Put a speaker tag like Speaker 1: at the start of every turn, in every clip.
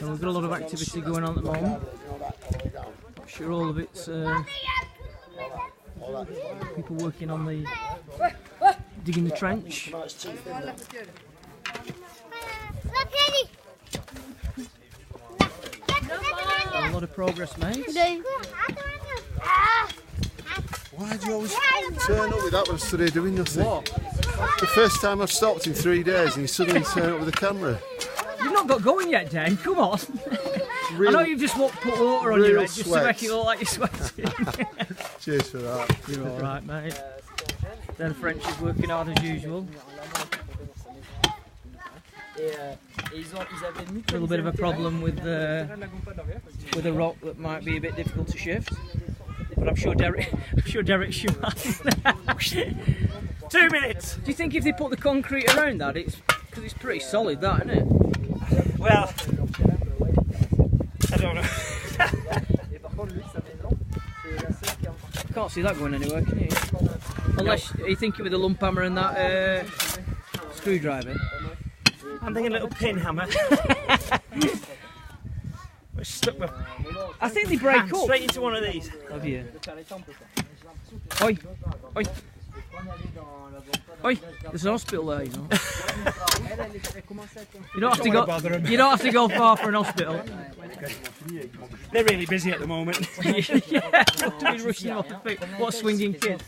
Speaker 1: So we've got a lot of activity going on at the moment. Not sure all of it's people working on the digging the trench. A lot of progress made.
Speaker 2: Why do you always turn up with that when I stood here doing nothing?
Speaker 1: What?
Speaker 2: The first time I've stopped in 3 days and you suddenly turn up with a camera.
Speaker 1: You've not got going yet, Dave. Come on.
Speaker 2: Real,
Speaker 1: I know you've just put water on your head just
Speaker 2: sweats.
Speaker 1: to make it look like you're sweating.
Speaker 2: Cheers for that.
Speaker 1: You're all right, mate. Then French is working hard as usual. A little bit of a problem with a rock that might be a bit difficult to shift, but I'm sure Derek's sure.
Speaker 3: 2 minutes.
Speaker 1: Do you think if they put the concrete around that, because it's pretty solid, that isn't it?
Speaker 3: Well, I don't know.
Speaker 1: Can't see that going anywhere, can you? Unless you think it with a lump hammer and that screwdriver.
Speaker 3: I'm thinking a little pin hammer. We're stuck with.
Speaker 1: I think they break up.
Speaker 3: Straight into one of these.
Speaker 1: Have you? Oi, oi, oi! There's an hospital there, you know. You don't have to go. You don't have to go far for an hospital.
Speaker 3: They're really busy at the moment.
Speaker 1: Yeah, somebody's rushing them off the feet. What swinging kids!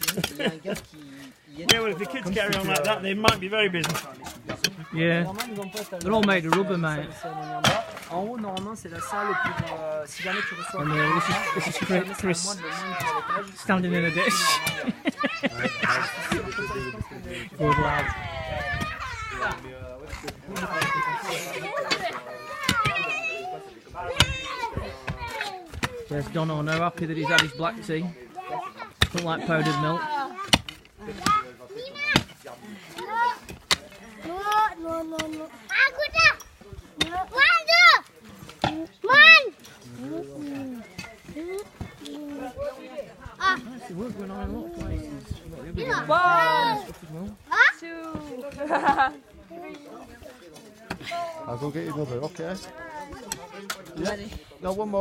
Speaker 3: Yeah, well, if the kids carry on like that, they might be very busy.
Speaker 1: Yeah, they're all made of rubber, mate.
Speaker 4: En haut, normalement, c'est la salle pour si jamais tu reçois.
Speaker 1: And this is Chris standing in a ditch. Good lad. There's Dono now, happy that he's had his black tea. Don't like powdered milk.
Speaker 5: No.
Speaker 1: There's work going on in a lot of places.
Speaker 5: 1, 2.
Speaker 2: I'll go get your mother, okay? Yeah. No, one more.